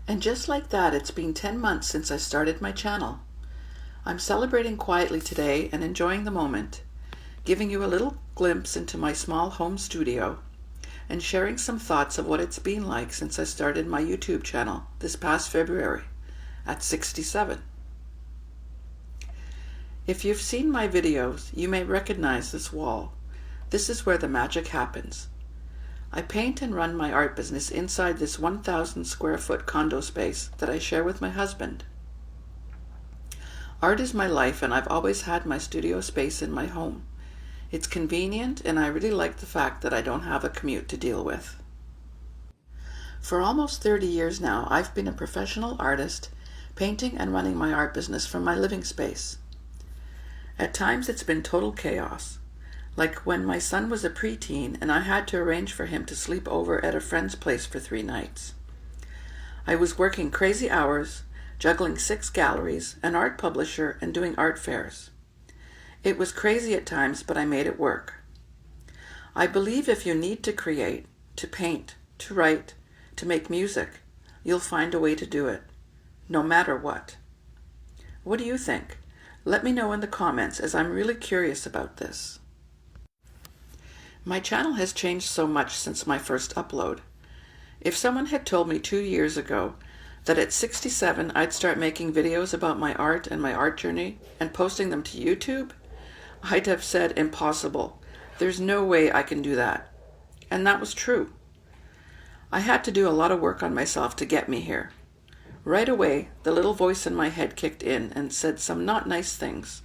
And just like that, it's been 10 months since I started my channel. I'm celebrating quietly today and enjoying the moment, giving you a little glimpse into my small home studio and sharing some thoughts of what it's been like since I started my YouTube channel this past February at 67. If you've seen my videos, you may recognize this wall. This is where the magic happens. I paint and run my art business inside this 1,000 square foot condo space that I share with my husband. Art is my life, and I've always had my studio space in my home. It's convenient, and I really like the fact that I don't have a commute to deal with. For almost 30 years now, I've been a professional artist, painting and running my art business from my living space. At times it's been total chaos, like when my son was a preteen and I had to arrange for him to sleep over at a friend's place for 3 nights. I was working crazy hours, juggling 6 galleries, an art publisher, and doing art fairs. It was crazy at times, but I made it work. I believe if you need to create, to paint, to write, to make music, you'll find a way to do it, no matter what. What do you think? Let me know in the comments, as I'm really curious about this. My channel has changed so much since my first upload. If someone had told me 2 years ago that at 67 I'd start making videos about my art and my art journey and posting them to YouTube, I'd have said impossible. There's no way I can do that. And that was true. I had to do a lot of work on myself to get me here. Right away, the little voice in my head kicked in and said some not nice things.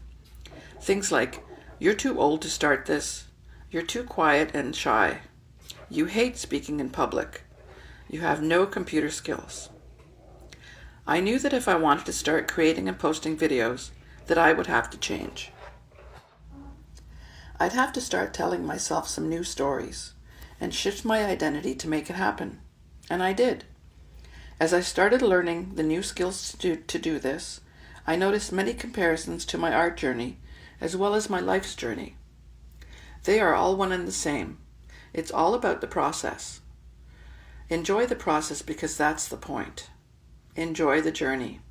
Things like, "You're too old to start this. You're too quiet and shy. You hate speaking in public. You have no computer skills." I knew that if I wanted to start creating and posting videos, that I would have to change. I'd have to start telling myself some new stories and shift my identity to make it happen. And I did. As I started learning the new skills to do this, I noticed many comparisons to my art journey as well as my life's journey. They are all one and the same. It's all about the process. Enjoy the process, because that's the point. Enjoy the journey.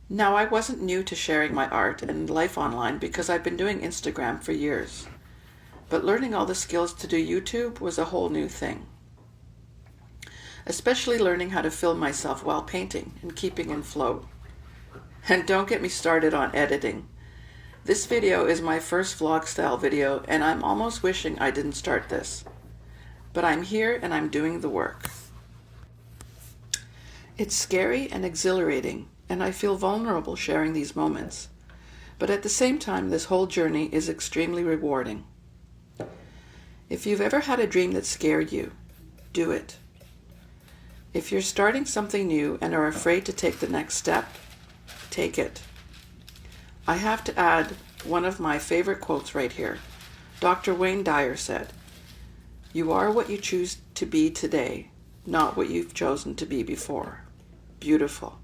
Now, I wasn't new to sharing my art and life online because I've been doing Instagram for years. But learning all the skills to do YouTube was a whole new thing. Especially learning how to film myself while painting and keeping in flow. And don't get me started on editing. This video is my first vlog style video, and I'm almost wishing I didn't start this. But I'm here and I'm doing the work. It's scary and exhilarating, and I feel vulnerable sharing these moments. But at the same time, this whole journey is extremely rewarding. If you've ever had a dream that scared you, do it. If you're starting something new and are afraid to take the next step, take it. I have to add one of my favorite quotes right here. Dr. Wayne Dyer said, "You are what you choose to be today, not what you've chosen to be before." Beautiful.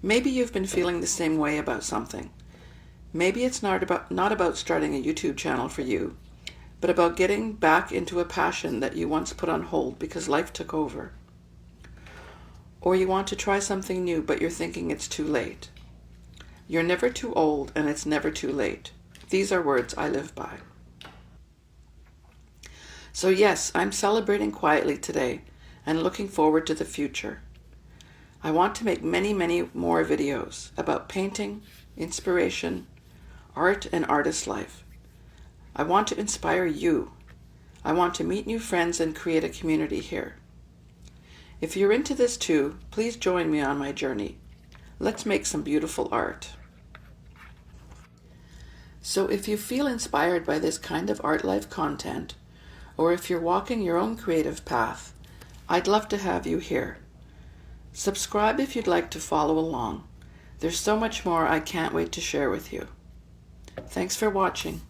Maybe you've been feeling the same way about something. Maybe it's not about starting a YouTube channel for you, but about getting back into a passion that you once put on hold because life took over. Or you want to try something new, but you're thinking it's too late. You're never too old, and it's never too late. These are words I live by. So yes, I'm celebrating quietly today and looking forward to the future. I want to make many, many more videos about painting, inspiration, art, and artist life. I want to inspire you. I want to meet new friends and create a community here. If you're into this too, please join me on my journey. Let's make some beautiful art. So if you feel inspired by this kind of art life content, or if you're walking your own creative path, I'd love to have you here. Subscribe if you'd like to follow along. There's so much more I can't wait to share with you. Thanks for watching.